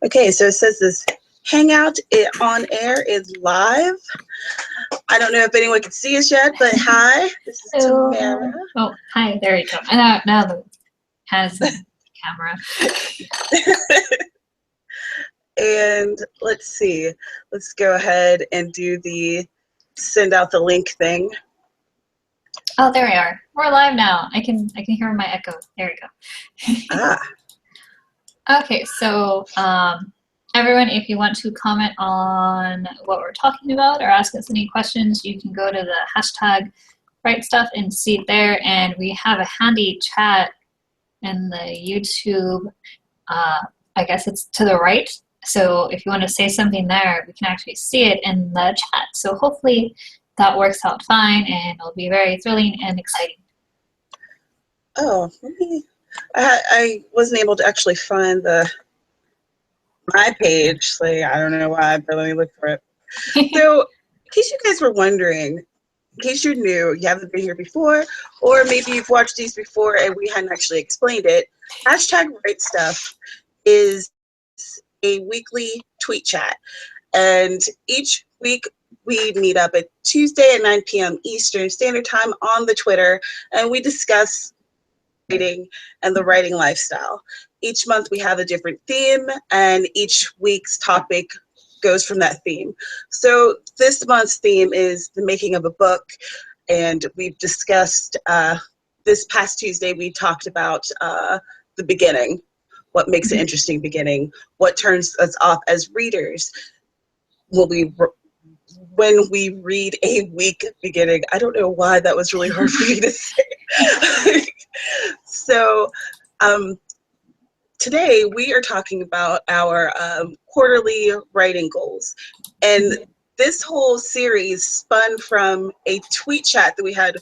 Okay, so it says this Hangout on air is live. I don't know if anyone can see us yet, but hi, this is Tamara. Oh, hi, there you go. Now the has the camera. And let's see, let's go ahead and do the send out the link thing. Oh, there we are. We're live now. I can hear my echo. There we go. Ah. Okay, so everyone, if you want to comment on what we're talking about or ask us any questions, you can go to the hashtag writestuff and see it there. And we have a handy chat in the YouTube. I guess it's to the right. So if you want to say something there, we can actually see it in the chat. So hopefully that works out fine and it'll be very thrilling and exciting. Oh, I wasn't able to actually find my page. So I don't know why, but let me look for it. So, in case you guys were wondering, in case you're new, you haven't been here before, or maybe you've watched these before and we hadn't actually explained it, hashtag writestuff is a weekly tweet chat. And each week we meet up at Tuesday at 9 p.m. Eastern Standard Time on the Twitter, and we discuss writing and the writing lifestyle. Each month we have a different theme, and each week's topic goes from that theme. So this month's theme is the making of a book, and we've discussed, this past Tuesday we talked about the beginning, what makes an interesting beginning, what turns us off as readers. When we read a weak beginning. I don't know why that was really hard for me to say. So today we are talking about our quarterly writing goals. And this whole series spun from a tweet chat that we had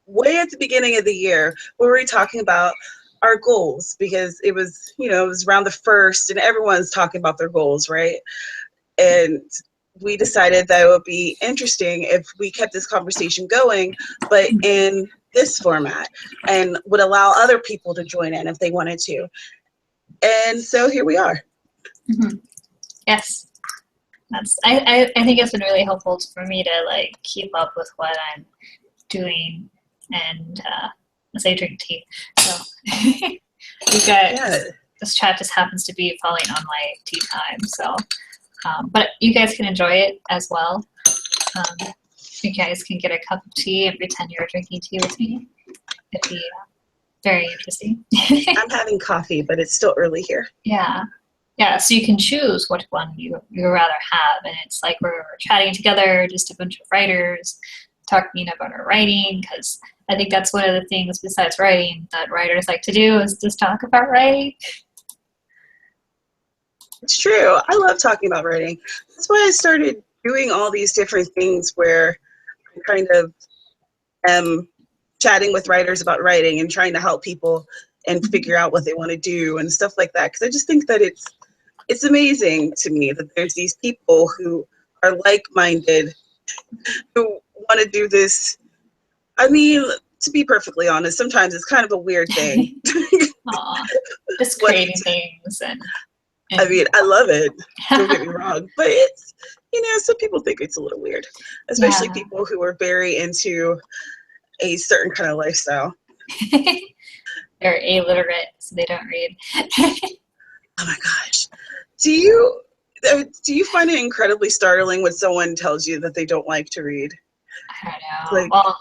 way at the beginning of the year where we were talking about our goals, because it was, it was around the 1st and everyone's talking about their goals, right? And we decided that it would be interesting if we kept this conversation going, but in this format, and would allow other people to join in if they wanted to. And so here we are. Mm-hmm. Yes. I think it's been really helpful for me to keep up with what I'm doing, and as I drink tea. So we've got this chat just happens to be falling on my tea time. So but you guys can enjoy it as well. You guys can get a cup of tea and pretend you're drinking tea with me. It'd be very interesting. I'm having coffee, but it's still early here. Yeah. Yeah, so you can choose what one you'd rather have. And it's like we're chatting together, just a bunch of writers, talking about our writing, because I think that's one of the things besides writing that writers like to do is just talk about writing. It's true. I love talking about writing. That's why I started doing all these different things where I kind of am chatting with writers about writing and trying to help people and figure out what they want to do and stuff like that. Because I just think that it's amazing to me that there's these people who are like-minded, who want to do this. I mean, to be perfectly honest, sometimes it's kind of a weird thing. Aww, just creating things and I mean, I love it. Don't get me wrong, but it's, some people think it's a little weird, especially people who are very into a certain kind of lifestyle. They're illiterate, so they don't read. Oh my gosh, do you find it incredibly startling when someone tells you that they don't like to read? I don't know. Well,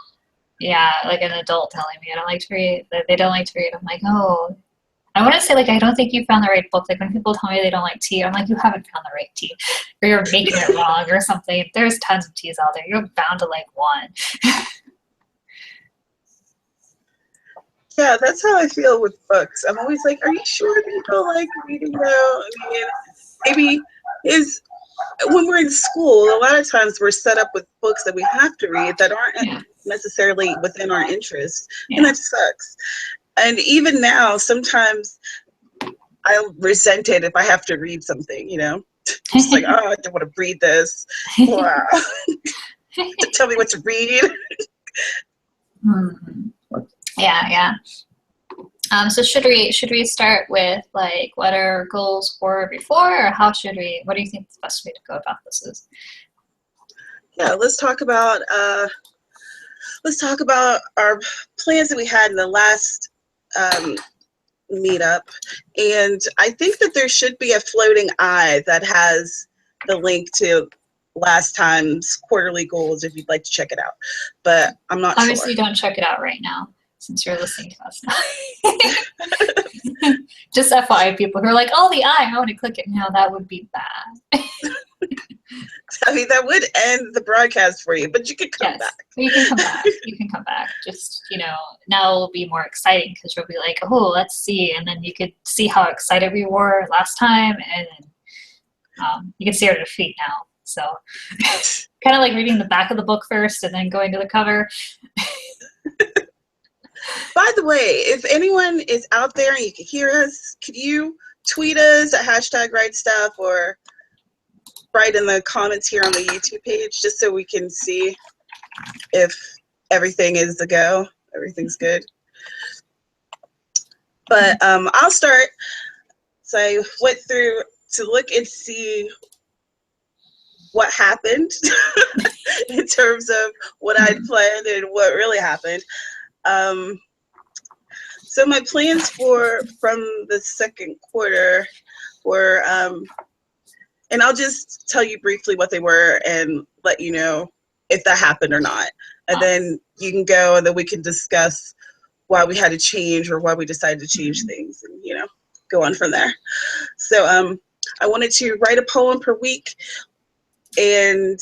yeah, like an adult telling me I don't like to read, that they don't like to read. I'm like, oh. I want to say, I don't think you found the right book. Like, when people tell me they don't like tea, I'm like, you haven't found the right tea. Or you're making it wrong or something. There's tons of teas out there. You're bound to like one. Yeah, that's how I feel with books. I'm always like, are you sure that you don't like reading, though? I mean, maybe when we're in school, a lot of times we're set up with books that we have to read that aren't necessarily within our interest. And that sucks. And even now, sometimes I'll resent it if I have to read something, Just like, oh, I don't want to read this. Wow. Tell me what to read. Yeah. So should we start with like what our goals were before, or how should we? What do you think the best way to go about this is? Yeah, let's talk about our plans that we had in the last meetup, and I think that there should be a floating eye that has the link to last time's quarterly goals if you'd like to check it out, but I'm not Obviously, sure. don't check it out right now since you're listening to us now. Just FYI, people who are like, "Oh, the eye, I want to click it now." That would be bad. I mean, that would end the broadcast for you, but you could come Yes, back. you can come back. You can come back. Just, now it'll be more exciting because you'll be like, oh, let's see. And then you could see how excited we were last time. And then you can see our defeat now. So kind of like reading the back of the book first and then going to the cover. By the way, if anyone is out there and you can hear us, could you tweet us at #writestuff or write in the comments here on the YouTube page just so we can see if everything is a go, everything's good. But I'll start. So I went through to look and see what happened in terms of what I'd planned and what really happened. So my plans from the second quarter were, and I'll just tell you briefly what they were and let you know if that happened or not. And then you can go and then we can discuss why we had to change or why we decided to change things and, go on from there. So I wanted to write a poem per week and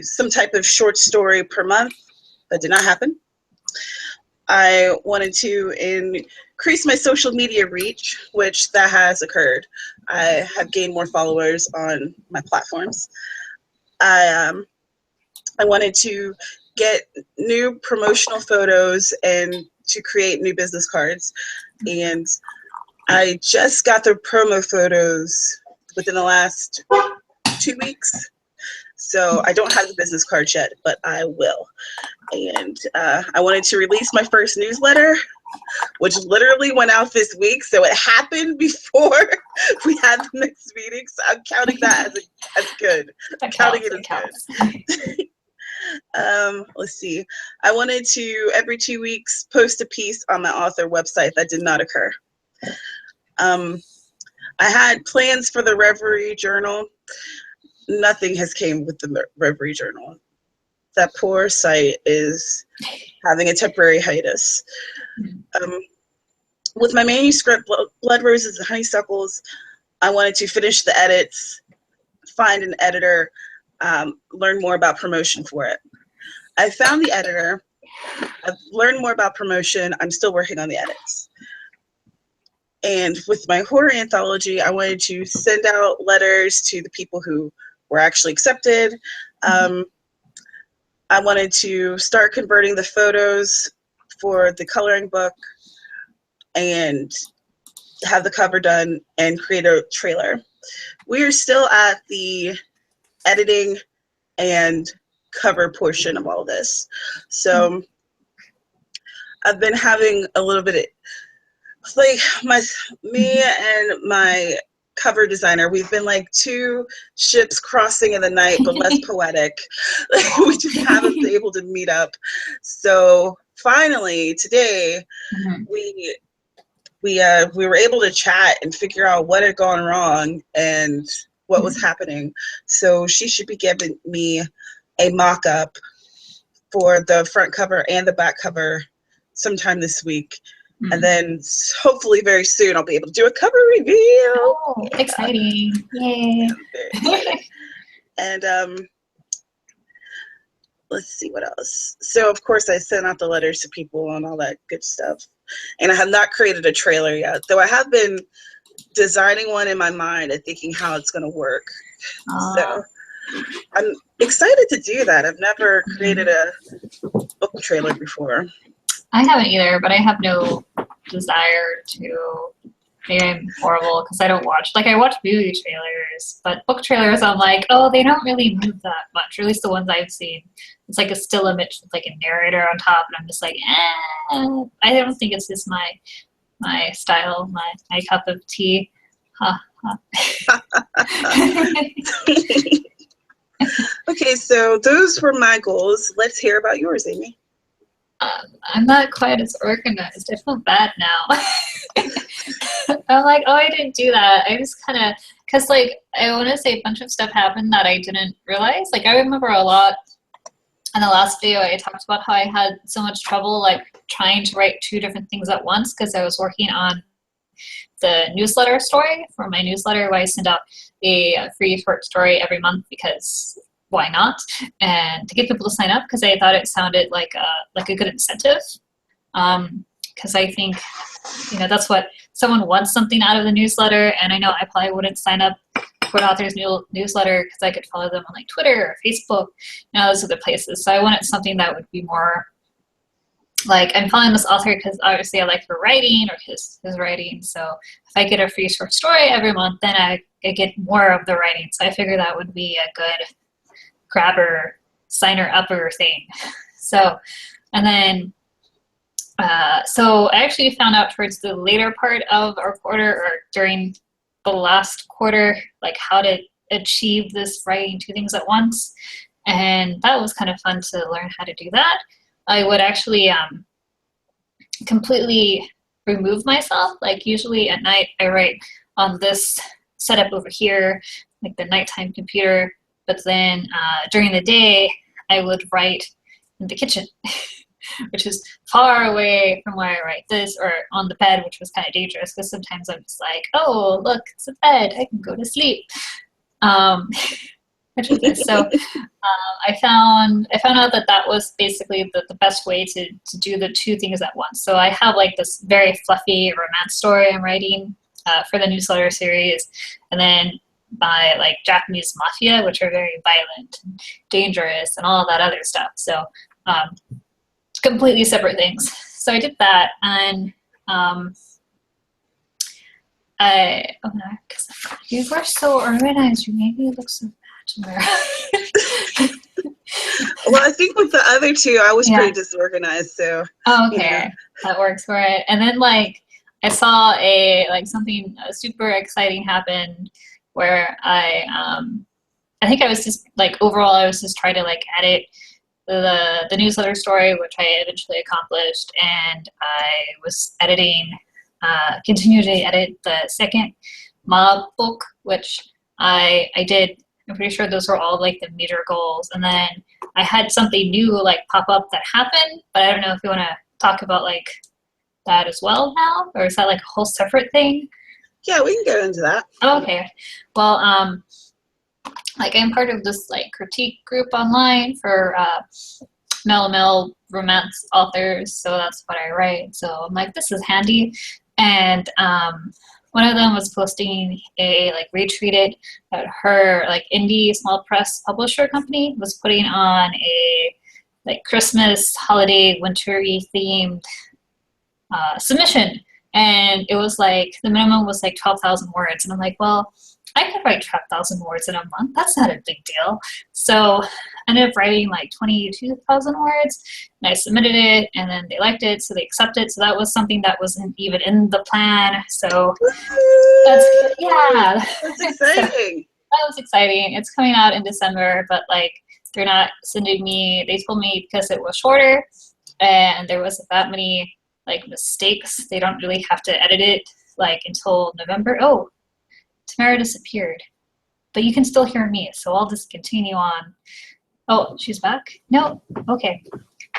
some type of short story per month. That did not happen. I wanted to increase my social media reach, which that has occurred. I have gained more followers on my platforms. I wanted to get new promotional photos and to create new business cards. And I just got the promo photos within the last 2 weeks. So I don't have the business cards yet, but I will. And I wanted to release my first newsletter, which literally went out this week. So it happened before we had the next meeting. So I'm counting that as good. I'm counting it as good. Let's see. I wanted to, every 2 weeks, post a piece on my author website. That did not occur. I had plans for the Reverie Journal. Nothing has came with the Reverie Journal. That poor site is having a temporary hiatus. With my manuscript, Blood Roses and Honeysuckles, I wanted to finish the edits, find an editor, learn more about promotion for it. I found the editor. I've learned more about promotion. I'm still working on the edits. And with my horror anthology, I wanted to send out letters to the people who were actually accepted. I wanted to start converting the photos for the coloring book and have the cover done and create a trailer. We are still at the editing and cover portion of all this. So I've been having a little bit of, like, me and my cover designer, we've been like two ships crossing in the night, but less poetic. We just haven't been able to meet up. So finally today, we were able to chat and figure out what had gone wrong and what was happening. So she should be giving me a mock-up for the front cover and the back cover sometime this week. And then hopefully very soon I'll be able to do a cover reveal. Oh, exciting. Yay. And let's see what else. So of course I sent out the letters to people and all that good stuff. And I have not created a trailer yet, though I have been designing one in my mind and thinking how it's going to work. So I'm excited to do that. I've never created a book trailer before. I haven't either, but I have no desire to. Maybe I'm horrible because I don't watch. Like, I watch movie trailers, but book trailers, I'm like, oh, they don't really move that much, or at least the ones I've seen. It's like a still image with like a narrator on top, and I'm just like, I don't think it's just my my style, my cup of tea. Ha, ha. Okay, so those were my goals. Let's hear about yours, Amy. I'm not quite as organized. I feel bad now. I'm like, oh, I didn't do that. I just kind of, because like, I want to say a bunch of stuff happened that I didn't realize. Like, I remember a lot in the last video, I talked about how I had so much trouble like trying to write 2 different things at once because I was working on the newsletter story for my newsletter where I send out a free short story every month because why not? And to get people to sign up because I thought it sounded like a good incentive. Because I think, you know, that's what someone wants, something out of the newsletter, and I know I probably wouldn't sign up for an author's newsletter because I could follow them on like Twitter or Facebook and all those other places. So I wanted something that would be more like, I'm following this author because obviously I like her writing or his writing. So if I get a free short story every month, then I get more of the writing. So I figured that would be a good grabber, signer upper thing. So, and then, so I actually found out towards the later part of our quarter or during the last quarter, like how to achieve this writing 2 things at once. And that was kind of fun to learn how to do that. I would actually completely remove myself. Like usually at night I write on this setup over here, like the nighttime computer. But then during the day I would write in the kitchen, which is far away from where I write this, or on the bed, which was kind of dangerous because sometimes I'm just like, oh, look, it's a bed, I can go to sleep. Which was nice. So I found out that was basically the best way to do the 2 things at once. So I have like this very fluffy romance story I'm writing for the newsletter series, and then my like Japanese mafia, which are very violent and dangerous and all that other stuff. So completely separate things. So I did that, and you were so organized. You made me look so bad, Tamara. Well, I think with the other 2, I was pretty disorganized. So. Oh, okay, that works for it. And then like I saw something super exciting happen where I think I was just like overall I was just trying to like edit the newsletter story, which I eventually accomplished, and I was continued to edit the second mob book, which I did. I'm pretty sure those were all like the major goals, and then I had something new like pop up that happened, but I don't know if you want to talk about like that as well now, or is that like a whole separate thing? Yeah, we can get into that. Oh, okay. Well, like I'm part of this like critique group online for male romance authors, so that's what I write. So I'm like, this is handy. And one of them was posting a like retweeted that her like indie small press publisher company was putting on a like Christmas holiday wintry themed submission, and it was like the minimum was like 12,000 words, and I'm like, well, I could write 12,000 words in a month. That's not a big deal. So I ended up writing like 22,000 words, and I submitted it, and then they liked it, so they accepted. So that was something that wasn't even in the plan. So that's exciting. So that was exciting. It's coming out in December, but like they're not sending me. They told me because it was shorter and there wasn't that many like mistakes, they don't really have to edit it like until November. Oh, Tamara disappeared, but you can still hear me, so I'll just continue on. Oh, she's back? No? Okay.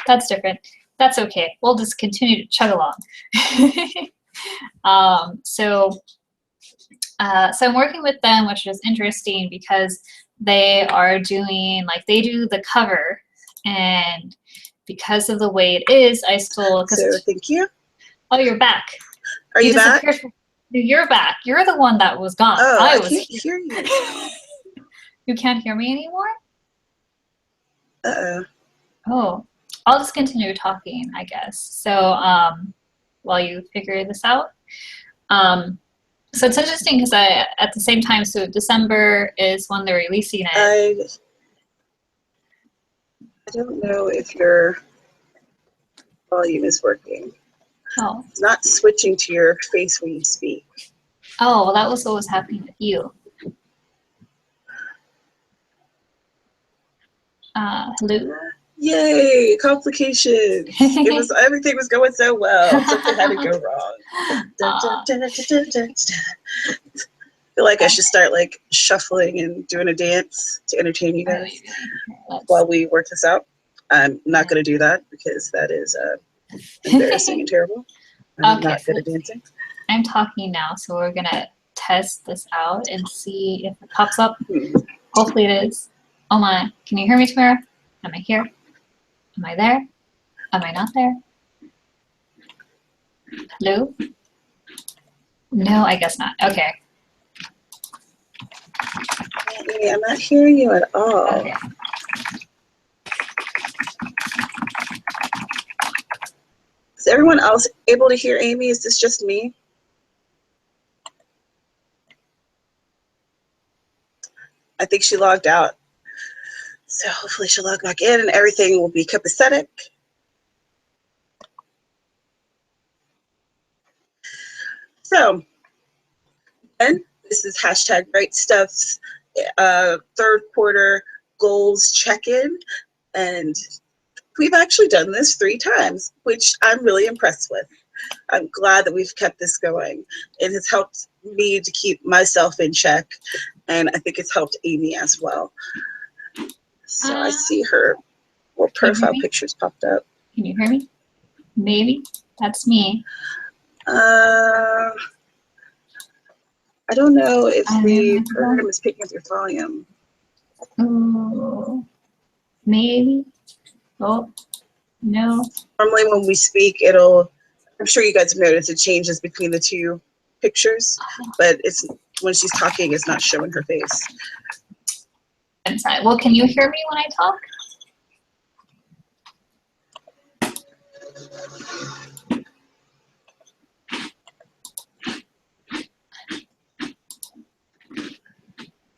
That's different. That's okay. We'll just continue to chug along. So I'm working with them, which is interesting because they are doing, like, they do the cover, and because of the way it is, I still... So, thank you. Oh, you're back. Are you back? You're back. You're the one that was gone. Oh, I can't hear you. You can't hear me anymore? Uh-oh. Oh, I'll just continue talking, I guess. So while you figure this out. So it's interesting because at the same time, so December is when they're releasing it. I don't know if your volume is working. Oh. It's not switching to your face when you speak. Oh, well, that was what was happening with you. Hello? Yay, complications. Everything was going so well. Something had to go wrong. Dun, dun, dun, dun, dun, dun, dun. I feel like I should start like shuffling and doing a dance to entertain you guys while we work this out. I'm not going to do that because that is embarrassing and terrible. I'm Okay, not good at dancing. I'm talking now, so we're going to test this out and see if it pops up. Hopefully it is. Oh my, can you hear me, Tamara? Am I here? Am I there? Am I not there? Hello? No, I guess not. Okay. Amy, I'm not hearing you at all. Okay. Is everyone else able to hear Amy? Is this just me? I think she logged out. So hopefully she'll log back in and everything will be copacetic. So, and this is hashtag writestuff's third quarter goals check-in. And we've actually done this 3 times, which I'm really impressed with. I'm glad that we've kept this going. It has helped me to keep myself in check, and I think it's helped Amy as well. So I see her little profile pictures popped up. Can you hear me? Maybe. That's me. I don't know if the program is picking up your volume. Oh, maybe. Oh, no. Normally when we speak, it'll, I'm sure you guys have noticed it changes between the 2 pictures, but it's when she's talking, it's not showing her face. Inside. Well, can you hear me when I talk?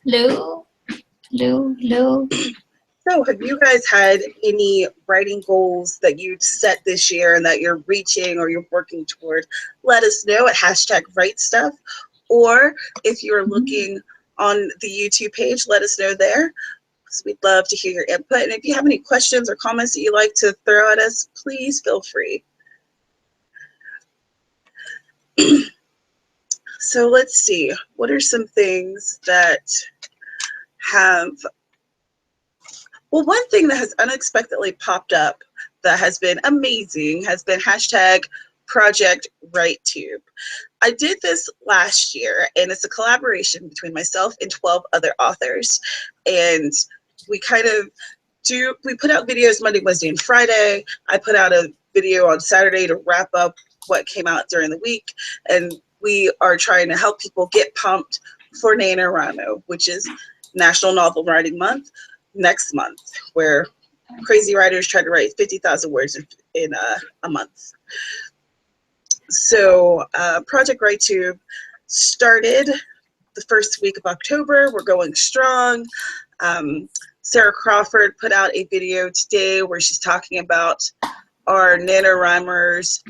Hello? Hello? Hello? So have you guys had any writing goals that you've set this year and that you're reaching or you're working toward? Let us know at hashtag writestuff, or if you're looking on the YouTube page, let us know there. We'd love to hear your input. And if you have any questions or comments that you'd like to throw at us, please feel free. So let's see, what are some things that have, well, one thing that has unexpectedly popped up that has been amazing has been hashtag Project WriteTube. I did this last year, and it's a collaboration between myself and 12 other authors. And we kind of we put out videos Monday, Wednesday, and Friday. I put out a video on Saturday to wrap up what came out during the week. And we are trying to help people get pumped for NaNoWriMo, which is National Novel Writing Month, next month, where crazy writers try to write 50,000 words in a month. So Project WriteTube started the first week of October. We're going strong. Sarah Crawford put out a video today where she's talking about our NaNoWriMers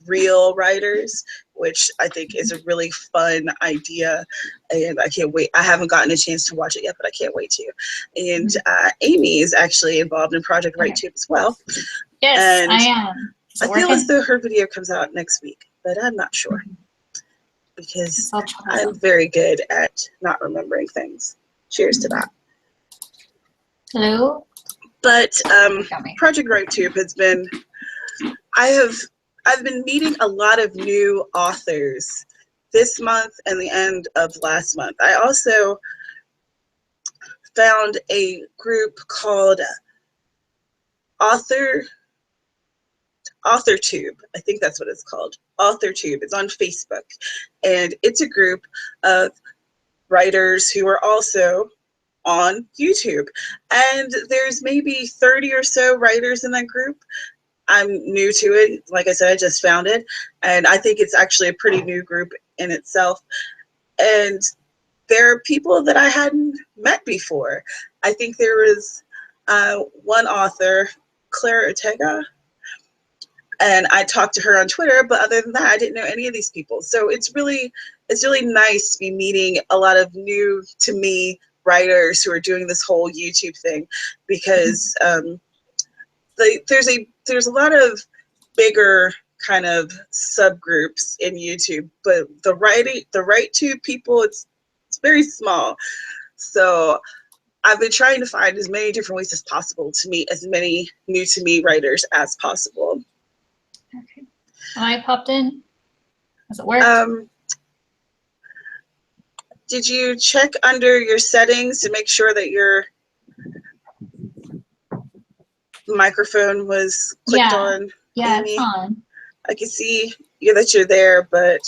real writers, which I think is a really fun idea, and I can't wait. I haven't gotten a chance to watch it yet, but I can't wait to. And Amy is actually involved in Project WriteTube as well. Yes, and I am. I feel as though her video comes out next week, but I'm not sure because I'm very good at not remembering things. Cheers to that. Hello? But Project WriteTube has been, I've been meeting a lot of new authors this month and the end of last month. I also found a group called AuthorTube. I think that's what it's called. AuthorTube. It's on Facebook. And it's a group of writers who are also on YouTube. And there's maybe 30 or so writers in that group. I'm new to it. Like I said, I just found it. And I think it's actually a pretty new group in itself. And there are people that I hadn't met before. I think there was one author, Claire Ortega, and I talked to her on Twitter, but other than that, I didn't know any of these people. So it's really nice to be meeting a lot of new to me writers who are doing this whole YouTube thing, because there's a lot of bigger kind of subgroups in YouTube, but the RightTube people, it's very small. So I've been trying to find as many different ways as possible to meet as many new to me writers as possible. Okay. I popped in. Does it work? Did you check under your settings to make sure that your microphone was clicked on? Yeah, Amy? it's on. I can see that you're there, but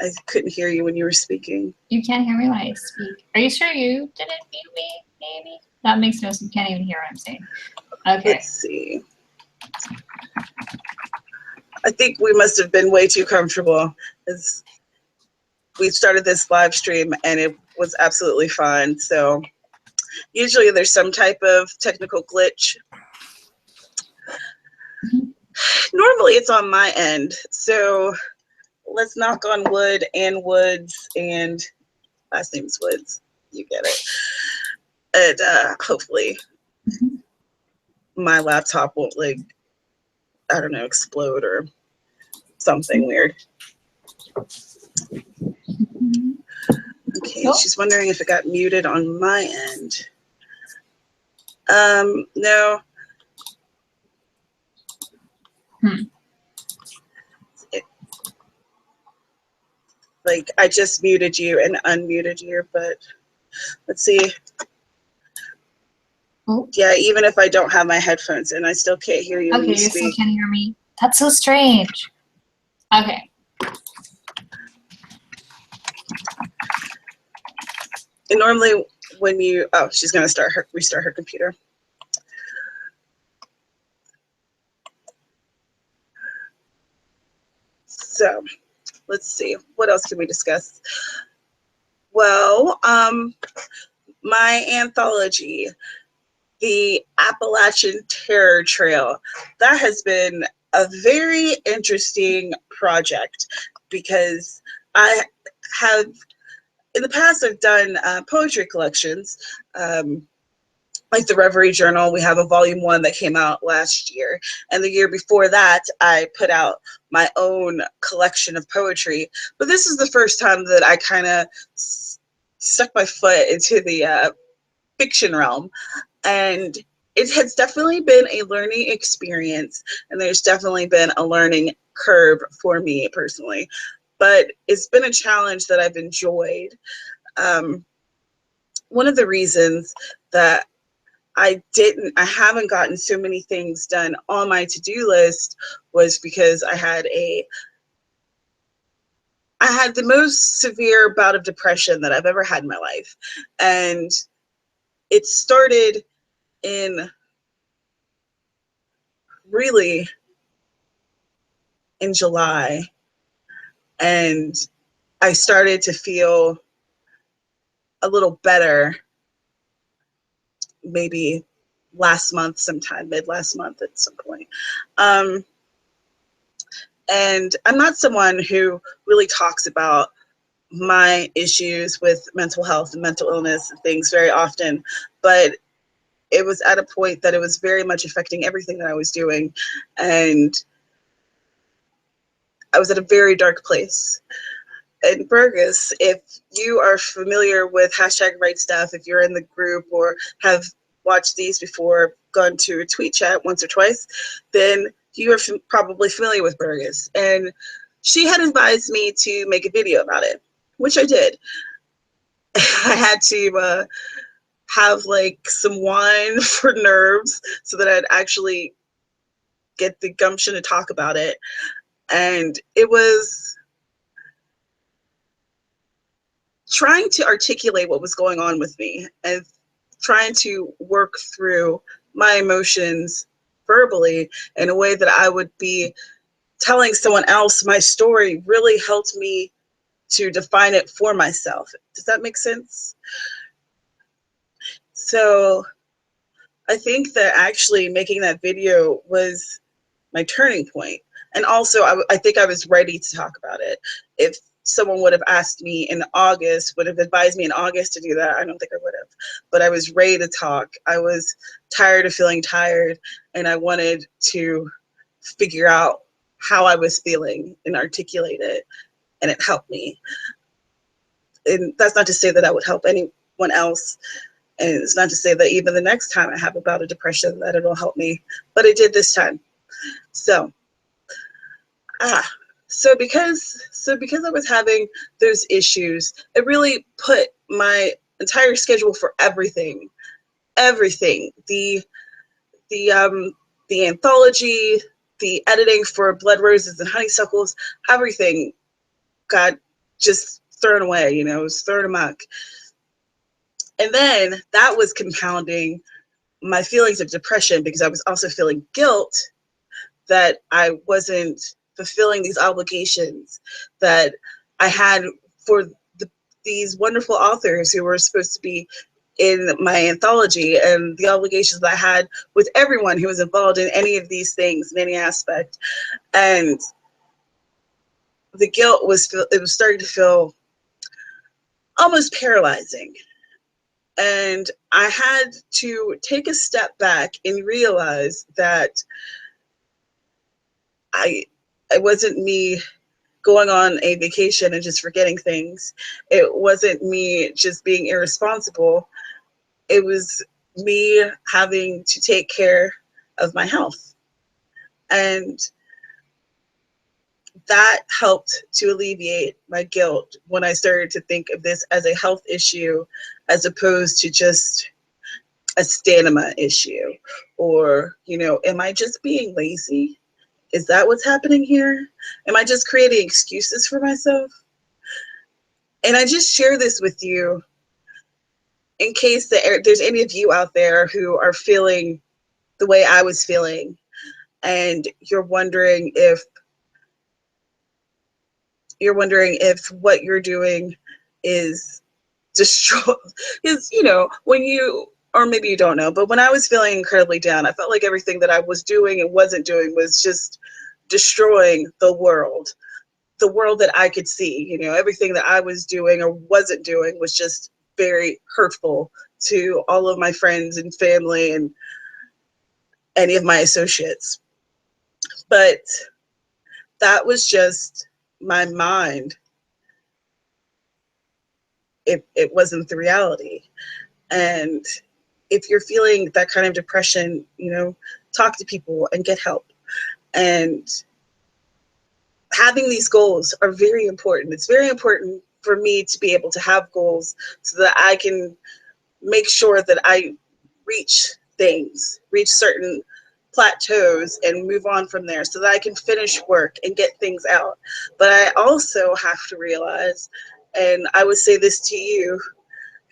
I couldn't hear you when you were speaking. You can't hear me when I speak. Are you sure you didn't mute me, maybe? That makes no sense. You can't even hear what I'm saying. Okay. Let's see. I think we must have been way too comfortable. We started this live stream and it was absolutely fine. So usually there's some type of technical glitch. Normally it's on my end. So let's knock on wood and Woods, and last name's Woods. You get it. And hopefully my laptop won't, like, I don't know, explode or something weird. Okay, she's wondering if it got muted on my end. No. Like, I just muted you and unmuted you, but let's see. Oh. Yeah, even if I don't have my headphones in, I still can't hear you when you you speak. still can't hear me? That's so strange. Okay. And normally when you, oh, she's gonna restart her computer. So let's see, what else can we discuss? Well, my anthology, the Appalachian Terror Trail, that has been a very interesting project, because I have, in the past, I've done poetry collections, like the Reverie Journal. We have a volume 1 that came out last year, and the year before that I put out my own collection of poetry. But this is the first time that I kind of stuck my foot into the fiction realm, and it has definitely been a learning experience, and there's definitely been a learning curve for me personally, but it's been a challenge that I've enjoyed. One of the reasons that I haven't gotten so many things done on my to-do list was because I had the most severe bout of depression that I've ever had in my life. And it started really in July. And I started to feel a little better maybe last month sometime, mid last month at some point. And I'm not someone who really talks about my issues with mental health and mental illness and things very often, but it was at a point that it was very much affecting everything that I was doing, and I was at a very dark place. And Burgess, if you are familiar with #writestuff, if you're in the group or have watched these before, gone to a tweet chat once or twice, then you are probably familiar with Burgess. And she had advised me to make a video about it, which I did. I had to have like some wine for nerves so that I'd actually get the gumption to talk about it. And it was trying to articulate what was going on with me and trying to work through my emotions verbally in a way that I would be telling someone else my story really helped me to define it for myself. Does that make sense? So I think that actually making that video was my turning point. And also, I think I was ready to talk about it. If someone would have asked me in August, would have advised me in August to do that, I don't think I would have. But I was ready to talk. I was tired of feeling tired, and I wanted to figure out how I was feeling and articulate it, and it helped me. And that's not to say that I would help anyone else, and it's not to say that even the next time I have a bout of depression that it'll help me, but it did this time. So because I was having those issues, it really put my entire schedule for everything, the anthology, the editing for Blood Roses and Honeysuckles, everything got just thrown away, it was thrown amok. And then that was compounding my feelings of depression, because I was also feeling guilt that I wasn't fulfilling these obligations that I had for these wonderful authors who were supposed to be in my anthology, and the obligations that I had with everyone who was involved in any of these things in any aspect. And the guilt was starting to feel almost paralyzing. And I had to take a step back and realize that it wasn't me going on a vacation and just forgetting things. It wasn't me just being irresponsible. It was me having to take care of my health. And that helped to alleviate my guilt when I started to think of this as a health issue, as opposed to just a stamina issue. Or, am I just being lazy? Is that what's happening here? Am I just creating excuses for myself? And I just share this with you in case there's any of you out there who are feeling the way I was feeling, and you're wondering if what you're doing is when you, or maybe you don't know, but when I was feeling incredibly down, I felt like everything that I was doing and wasn't doing was just destroying the world that I could see. Everything that I was doing or wasn't doing was just very hurtful to all of my friends and family and any of my associates. But that was just my mind. It wasn't the reality. And if you're feeling that kind of depression, talk to people and get help. And having these goals are very important. It's very important for me to be able to have goals so that I can make sure that I reach certain plateaus and move on from there, so that I can finish work and get things out. But I also have to realize, and I would say this to you,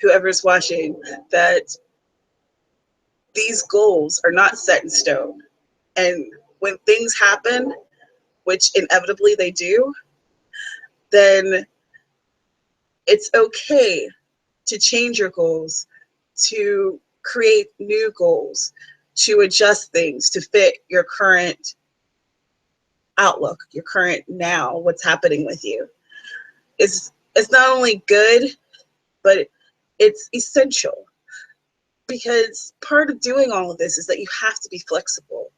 whoever's watching, that these goals are not set in stone. And when things happen, which inevitably they do, then it's okay to change your goals, to create new goals, to adjust things to fit your current outlook, your current now, what's happening with you. It's not only good, but it's essential, because part of doing all of this is that you have to be flexible.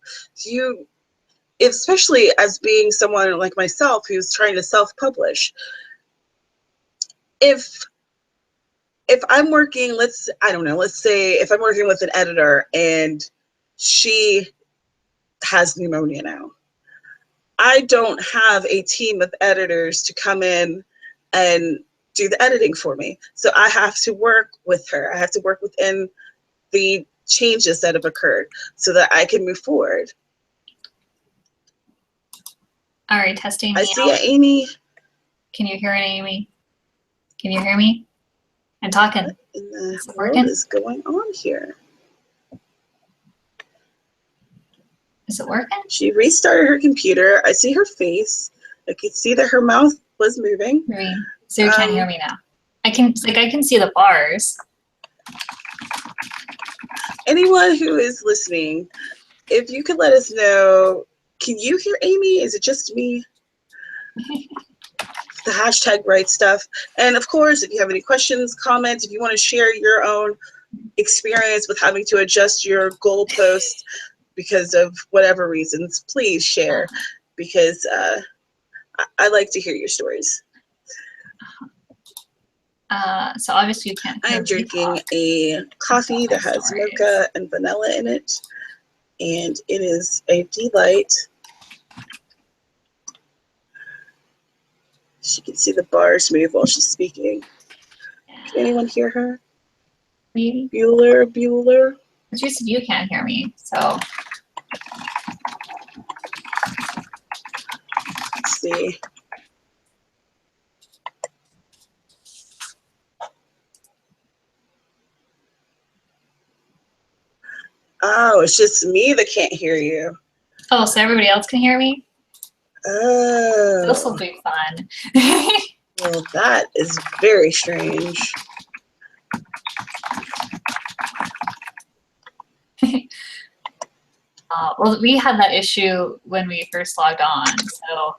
Especially as being someone like myself who's trying to self-publish, if I'm working, let's say if I'm working with an editor and she has pneumonia now, I don't have a team of editors to come in and do the editing for me. So I have to work with her. I have to work within the changes that have occurred so that I can move forward. All right, testing. I see Amy. Can you hear it, Amy? Can you hear me? I'm talking. What in the world is going on here? Is it working? She restarted her computer. I see her face. I could see that her mouth was moving. Right. So you can't hear me now. I can see the bars. Anyone who is listening, if you could let us know, Can you hear Amy? Is it just me? The hashtag write stuff. And of course, if you have any questions, comments, if you want to share your own experience with having to adjust your goalpost because of whatever reasons, please share, because I like to hear your stories. So obviously you can't hear I'm me drinking talk. a coffee that has Stories. mocha and vanilla in it, and it is a delight. She can see the bars move while she's speaking. Can anyone hear her? Maybe. Bueller. But you said you can't hear me, so. Let's see. Oh, it's just me that can't hear you. Oh, so everybody else can hear me? Oh. This will be fun. Well, that is very strange. Well, we had that issue when we first logged on, so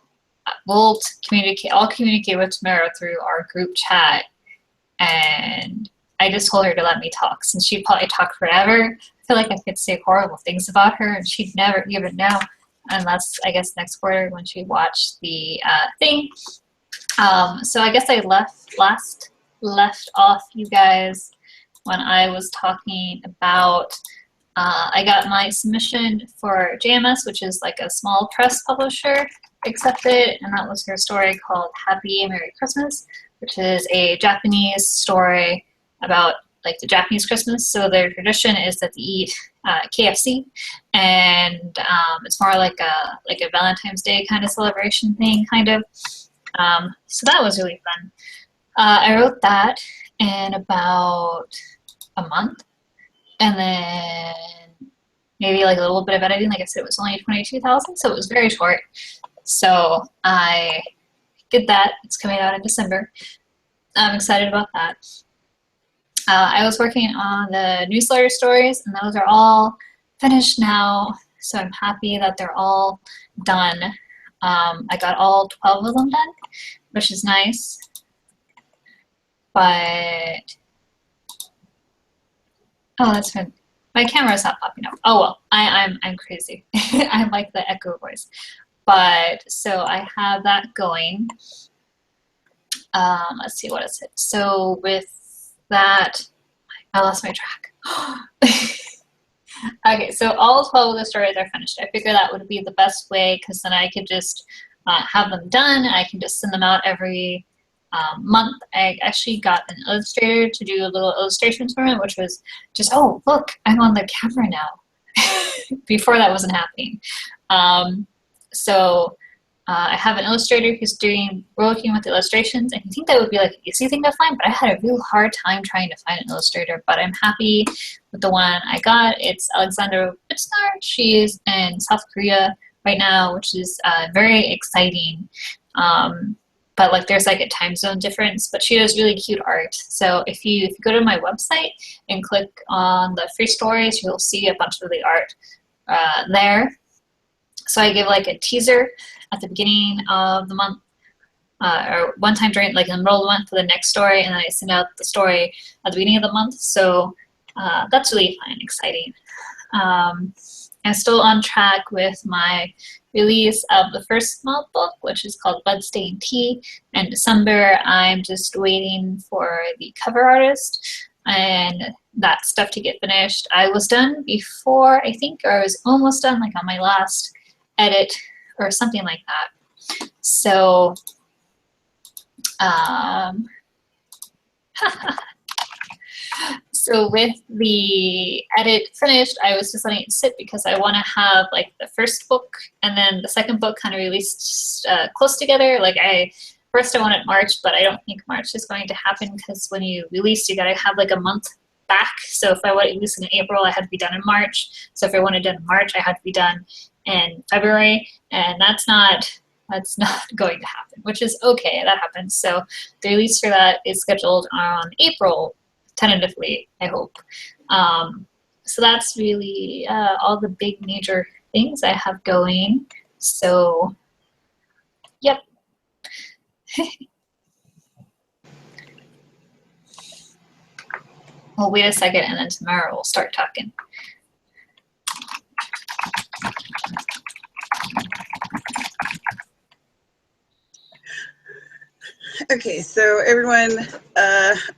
we'll communicate. I'll communicate with Tamara through our group chat, and I just told her to let me talk since she'd probably talk forever. I feel like I could say horrible things about her, and she'd never even know, unless I guess next quarter when she watched the thing. So I guess I left off you guys when I was talking about. I got my submission for JMS, which is like a small press publisher, accepted, and that was her story called Happy Merry Christmas, which is a Japanese story about like the Japanese Christmas. So their tradition is that they eat KFC, and it's more like a Valentine's Day kind of celebration thing, kind of. So that was really fun. I wrote that in about a month. And then maybe like a little bit of editing. Like I said, it was only 22,000, so it was very short. So I did that. It's coming out in December. I'm excited about that. I was working on the newsletter stories, and those are all finished now. So I'm happy that they're all done. I got all 12 of them done, which is nice. But oh, that's fun. My camera's not popping up. Oh well, I'm crazy. I'm like the echo voice. But so I have that going. Let's see, what is it? So with that, I lost my track. Okay, so all 12 of the stories are finished. I figured that would be the best way because then I could just have them done. I can just send them out every month. I actually got an illustrator to do little illustrations for me, which was just, oh, look, I'm on the camera now. Before that wasn't happening. So I have an illustrator who's working with illustrations, and I think that would be like an easy thing to find, but I had a real hard time trying to find an illustrator, but I'm happy with the one I got. It's Alexandra Bitsnar. She is in South Korea right now, which is very exciting. But like there's like a time zone difference, but she does really cute art. So if you go to my website and click on the free stories, you'll see a bunch of the art there. So I give like a teaser at the beginning of the month, or one time during like in the middle of the month for the next story, and then I send out the story at the beginning of the month. So that's really fun and exciting. I'm still on track with my release of the first small book, which is called Bloodstained Tea. In December, I'm just waiting for the cover artist and that stuff to get finished. I was done before, I think, or I was almost done, like on my last edit or something like that. So, so with the edit finished, I was just letting it sit because I want to have like the first book and then the second book kind of released close together. Like first I wanted March, but I don't think March is going to happen because when you release, you gotta have like a month back. So if I want to release in April, I had to be done in March. So if I wanted done in March, I had to be done in February, and that's not going to happen, which is okay. That happens. So the release for that is scheduled on April, tentatively, I hope. So that's really all the big major things I have going. So, yep. Well, wait a second, and then Tamara will start talking. Okay, so everyone,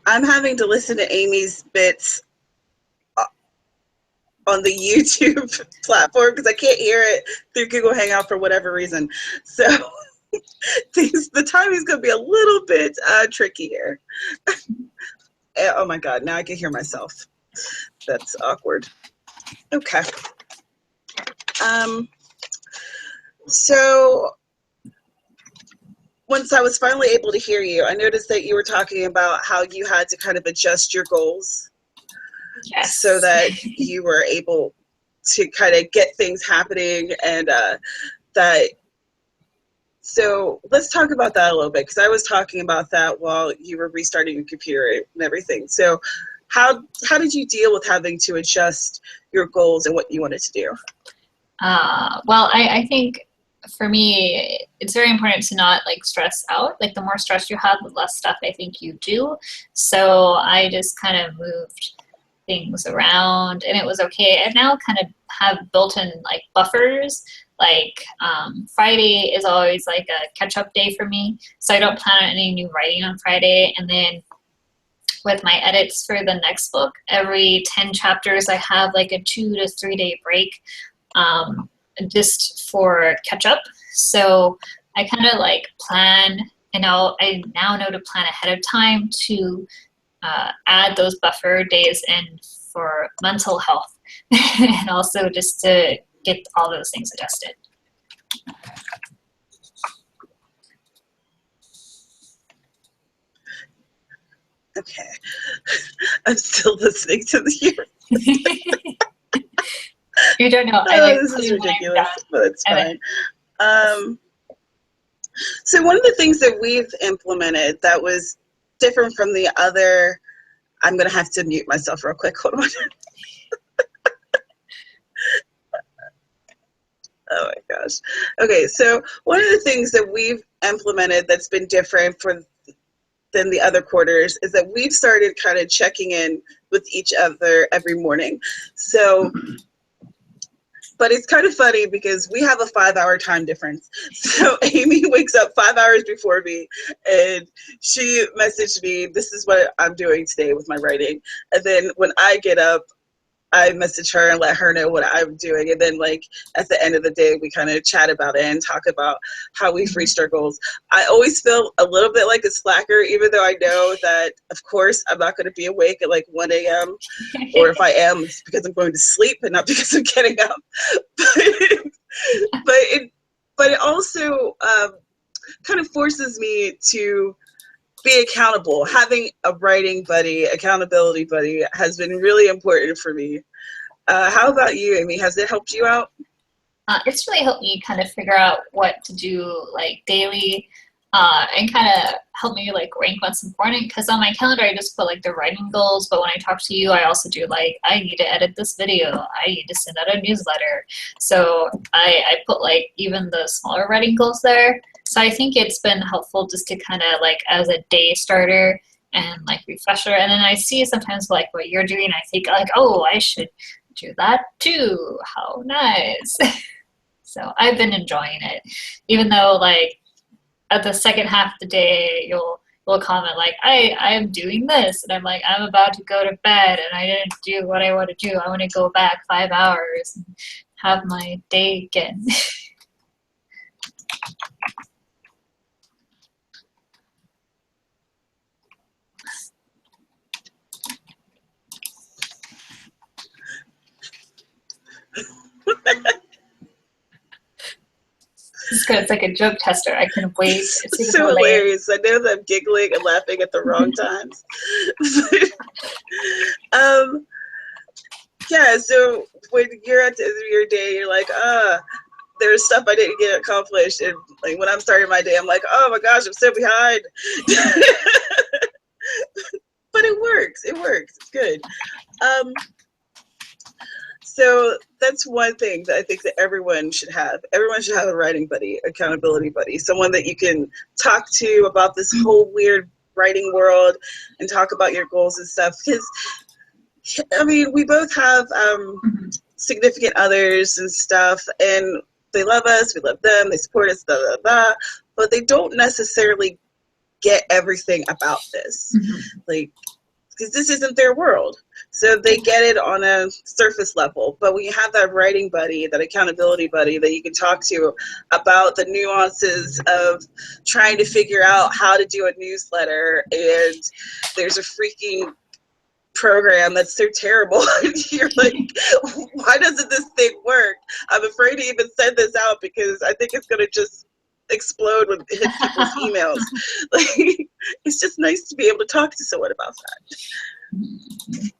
I'm having to listen to Amy's bits on the YouTube platform because I can't hear it through Google Hangout for whatever reason. So the timing's going to be a little bit tricky here. Oh my God, now I can hear myself. That's awkward. Okay. So once I was finally able to hear you, I noticed that you were talking about how you had to kind of adjust your goals. Yes. So that you were able to kind of get things happening and that. So let's talk about that a little bit because I was talking about that while you were restarting your computer and everything. So how did you deal with having to adjust your goals and what you wanted to do? Well, I think for me, it's very important to not like stress out. Like the more stress you have, the less stuff I think you do. So I just kind of moved things around and it was okay. I now kind of have built-in like buffers. Like Friday is always like a catch-up day for me. So I don't plan on any new writing on Friday. And then with my edits for the next book, every 10 chapters I have like a 2 to 3 day break. Just for catch up. So I kind of like plan, and I now know to plan ahead of time to add those buffer days in for mental health and also just to get all those things adjusted. Okay. I'm still listening to the You don't know. I like this is ridiculous, but it's fine. So one of the things that we've implemented that was different from the other, I'm going to have to mute myself real quick. Hold on. Oh my gosh. Okay, so one of the things that we've implemented that's been different than the other quarters is that we've started kind of checking in with each other every morning. So but it's kind of funny because we have a 5-hour time difference. So Amy wakes up 5 hours before me and she messaged me, this is what I'm doing today with my writing. And then when I get up, I message her and let her know what I'm doing. And then like at the end of the day, we kind of chat about it and talk about how we've reached our goals. I always feel a little bit like a slacker, even though I know that, of course, I'm not going to be awake at like 1 a.m. Or if I am, it's because I'm going to sleep and not because I'm getting up. But it also kind of forces me to be accountable. Having a writing buddy, accountability buddy, has been really important for me. How about you, Amy? Has it helped you out? It's really helped me kind of figure out what to do like daily and kind of help me like rank what's important, because on my calendar I just put like the writing goals, but when I talk to you I also do like I need to edit this video, I need to send out a newsletter. So I put like even the smaller writing goals there. So I think it's been helpful just to kind of like as a day starter and like refresher. And then I see sometimes like what you're doing, I think like, oh, I should do that too. How nice. So I've been enjoying it, even though like at the second half of the day you'll comment like I'm doing this and I'm like I'm about to go to bed and I didn't do what I want to do. I want to go back 5 hours and have my day again. It's good. It's like a joke tester. I can wait. It's so hilarious. I know that I'm giggling and laughing at the wrong times. Yeah, so when you're at the end of your day, you're like, there's stuff I didn't get accomplished. And like when I'm starting my day, I'm like, oh my gosh, I'm so behind. But it works. It works. It's good. So that's one thing that I think that everyone should have. Everyone should have a writing buddy, accountability buddy, someone that you can talk to about this whole weird writing world and talk about your goals and stuff. Because, I mean, we both have significant others and stuff, and they love us, we love them, they support us, blah, blah, blah, but they don't necessarily get everything about this. Like, because this isn't their world. So they get it on a surface level. But when you have that writing buddy, that accountability buddy that you can talk to about the nuances of trying to figure out how to do a newsletter, and there's a freaking program that's so terrible, you're like, why doesn't this thing work? I'm afraid to even send this out because I think it's going to just explode when it hits people's emails. Like, it's just nice to be able to talk to someone about that.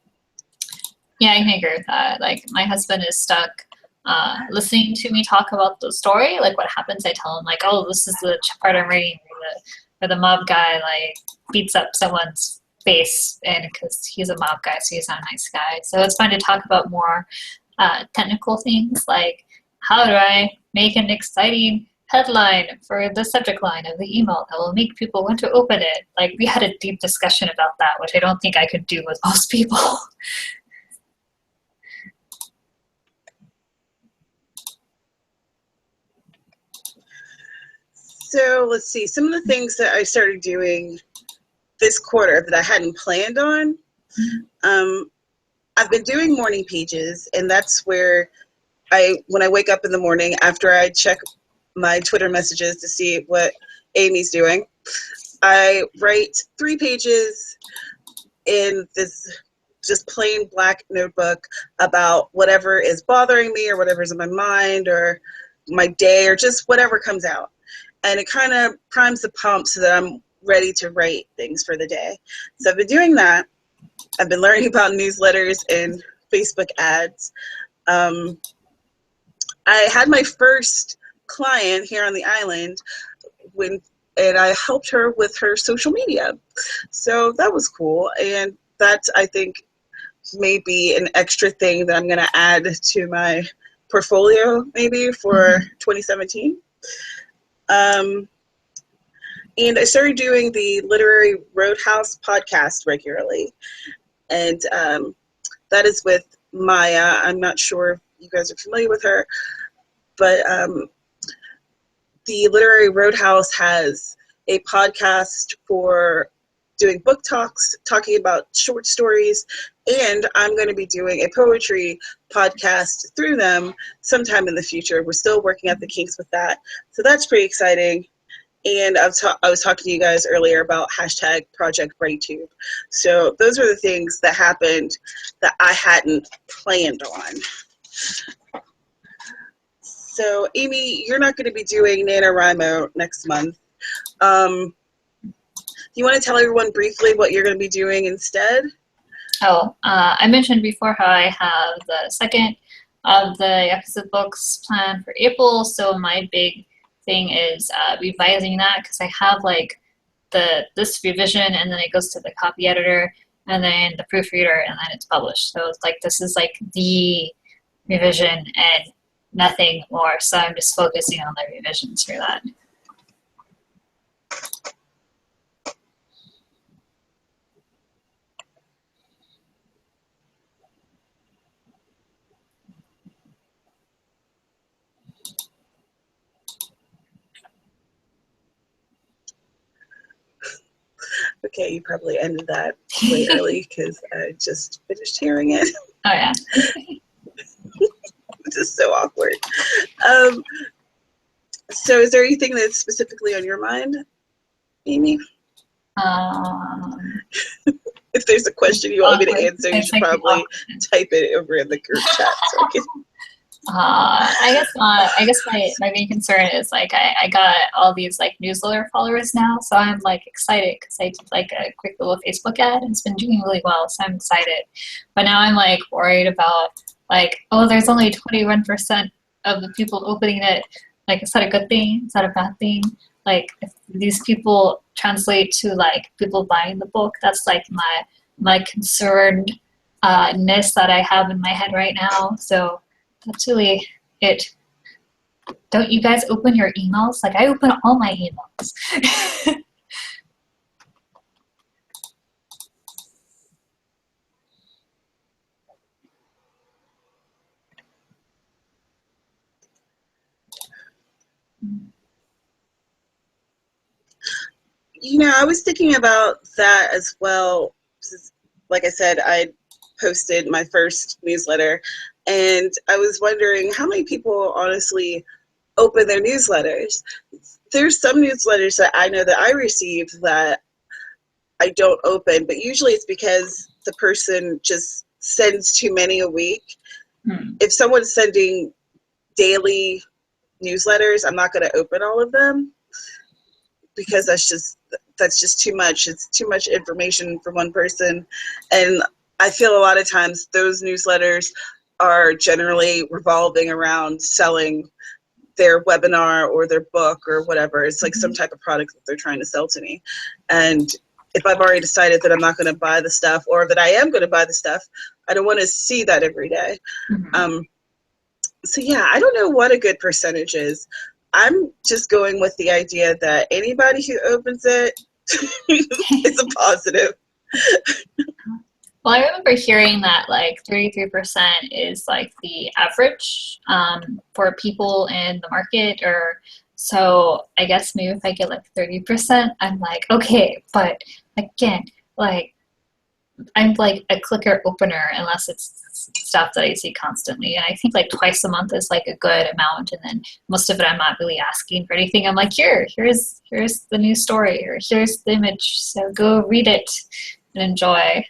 Yeah, I can agree with that. Like, my husband is stuck listening to me talk about the story. Like, what happens, I tell him, like, oh, this is the part I'm reading where the mob guy, like, beats up someone's face, and because he's a mob guy, so he's not a nice guy. So it's fun to talk about more technical things, like, how do I make an exciting headline for the subject line of the email that will make people want to open it. Like, we had a deep discussion about that, which I don't think I could do with most people. So let's see, some of the things that I started doing this quarter that I hadn't planned on. I've been doing morning pages, and that's where when I wake up in the morning, after I check my Twitter messages to see what Amy's doing, I write 3 pages in this just plain black notebook about whatever is bothering me or whatever's in my mind or my day or just whatever comes out. And it kind of primes the pump so that I'm ready to write things for the day. So I've been doing that. I've been learning about newsletters and Facebook ads. I had my first client here on the island and I helped her with her social media. So that was cool. And that, I think, may be an extra thing that I'm going to add to my portfolio maybe for 2017. And I started doing the Literary Roadhouse podcast regularly. And that is with Maya. I'm not sure if you guys are familiar with her, but the Literary Roadhouse has a podcast for doing book talks, talking about short stories, and I'm going to be doing a poetry podcast through them sometime in the future. We're still working out the kinks with that. So that's pretty exciting. And I was talking to you guys earlier about hashtag Project BrightTube. So those are the things that happened that I hadn't planned on. So Amy, you're not going to be doing NaNoWriMo next month. Do you want to tell everyone briefly what you're going to be doing instead? Oh, I mentioned before how I have the second of the episode books planned for April. So my big thing is revising that, because I have like this revision, and then it goes to the copy editor, and then the proofreader, and then it's published. So it's like, this is like the revision and nothing more. So I'm just focusing on the revisions for that. Okay, you probably ended that way early because I just finished hearing it. Oh, yeah. It's just so awkward. So is there anything that's specifically on your mind, Amy? If there's a question you want me to answer, you should probably type it over in the group chat. So I can... I guess not. I guess my main concern is like I got all these like newsletter followers now, so I'm like excited because I did like a quick little Facebook ad and it's been doing really well, so I'm excited. But now I'm like worried about like, oh, there's only 21% of the people opening it. Like, is that a good thing? Is that a bad thing? Like, if these people translate to like people buying the book, that's like my concerned ness that I have in my head right now. So that's really it. Don't you guys open your emails? Like, I open all my emails. You know, I was thinking about that as well. Like I said, I posted my first newsletter, and I was wondering how many people honestly open their newsletters. There's some newsletters that I know that I received that I don't open, but usually it's because the person just sends too many a week. If someone's sending daily newsletters, I'm not going to open all of them, because that's just too much. It's too much information for one person. And I feel a lot of times those newsletters are generally revolving around selling their webinar or their book or whatever. It's like some type of product that they're trying to sell to me. And if I've already decided that I'm not going to buy the stuff, or that I am going to buy the stuff, I don't want to see that every day. So yeah, I don't know what a good percentage is. I'm just going with the idea that anybody who opens it is a positive. Well, I remember hearing that like 33% is like the average for people in the market, or so I guess maybe if I get like 30%, I'm like, okay, but again, like I'm like a clicker opener unless it's stuff that I see constantly. And I think like twice a month is like a good amount. And then most of it, I'm not really asking for anything. I'm like, here's the new story, or here's the image. So go read it and enjoy.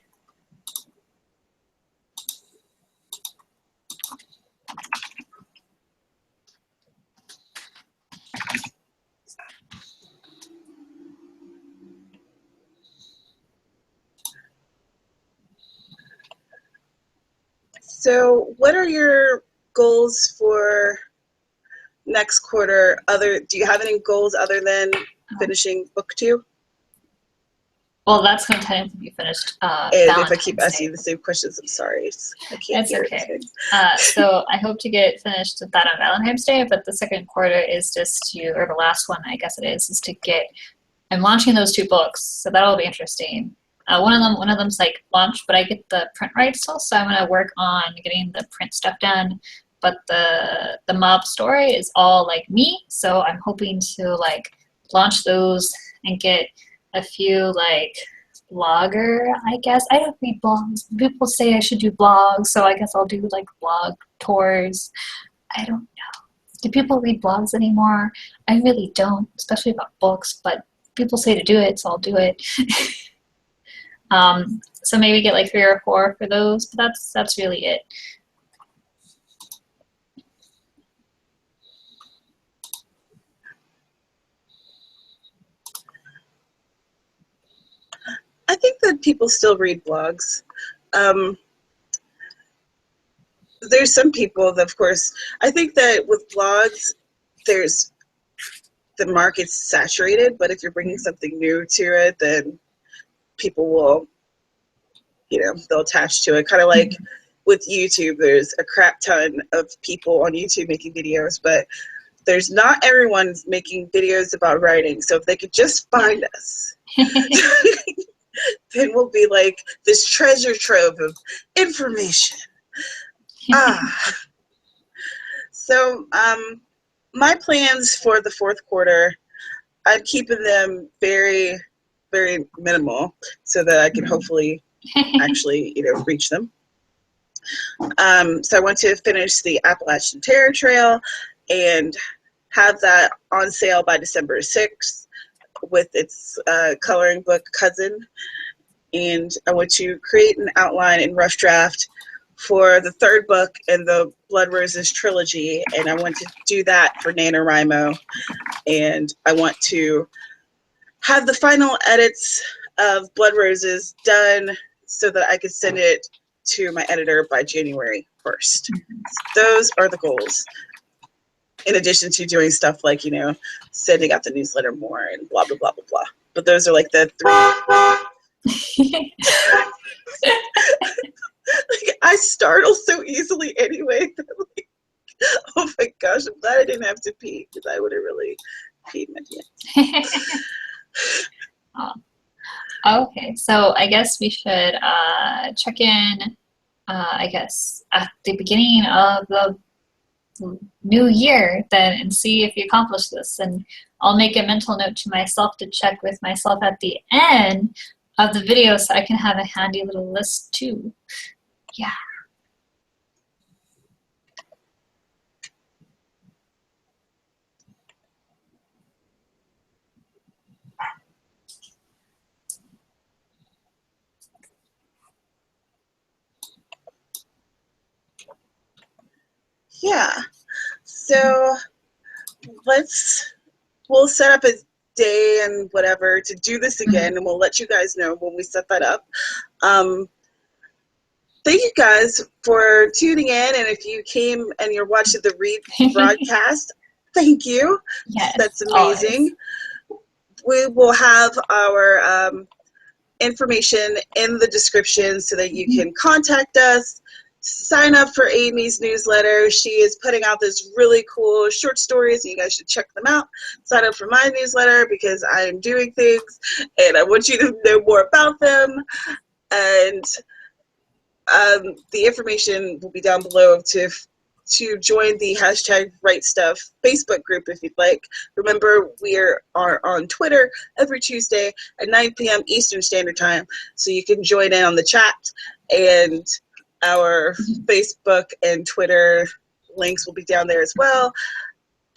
So what are your goals for next quarter? Do you have any goals other than finishing book 2? Well, that's going to technically be finished. And if I keep asking you the same questions, I'm sorry. I can't hear okay. So I hope to get finished with that on Valentine's Day, but the second quarter is just or the last one, I guess it is to get, I'm launching those 2 books, so that'll be interesting. One of them's like launched, but I get the print rights still, so I'm going to work on getting the print stuff done. But the mob story is all like me, so I'm hoping to like launch those and get a few like blogger, I guess. I don't read blogs. People say I should do blogs, so I guess I'll do like blog tours. I don't know. Do people read blogs anymore? I really don't, especially about books, but people say to do it, so I'll do it. So maybe get like 3 or 4 for those, but that's really it. I think that people still read blogs. There's some people that, of course, I think that with blogs, the market's saturated, but if you're bringing something new to it, then people will, they'll attach to it. Kind of like with YouTube, there's a crap ton of people on YouTube making videos, but there's not everyone's making videos about writing. So if they could just find us, then we'll be like this treasure trove of information. So my plans for the 4th quarter, I'm keeping them very, very minimal so that I can hopefully actually, reach them. So I want to finish the Appalachian Terror Trail and have that on sale by December 6th with its coloring book cousin. And I want to create an outline and rough draft for the 3rd book in the Blood Roses trilogy, and I want to do that for NaNoWriMo. And I want to have the final edits of Blood Roses done so that I could send it to my editor by January 1st. Those are the goals. In addition to doing stuff like, sending out the newsletter more and blah, blah, blah, blah, blah. But those are like the 3. startle so easily anyway. Like, oh my gosh, I'm glad I didn't have to pee because I would have really peed my pants. Okay, so I guess we should check in, I guess, at the beginning of the new year then and see if you accomplished this. And I'll make a mental note to myself to check with myself at the end of the video so I can have a handy little list too. Yeah. Yeah. So we'll set up a day and whatever to do this again, and we'll let you guys know when we set that up. Thank you guys for tuning in, and if you came and you're watching the rebroadcast, thank you. Yes, that's amazing. Always. We will have our information in the description so that you can contact us. Sign up for Amy's newsletter. She is putting out this really cool short stories, and you guys should check them out. Sign up for my newsletter because I am doing things and I want you to know more about them. And the information will be down below to join the hashtag writestuff Facebook group if you'd like. Remember, we are on Twitter every Tuesday at 9 p.m. Eastern Standard Time, so you can join in on the chat, and our Facebook and Twitter links will be down there as well.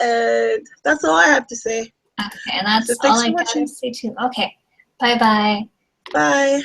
And that's all I have to say. Okay, and that's all I gotta say too. Okay, bye-bye. Bye.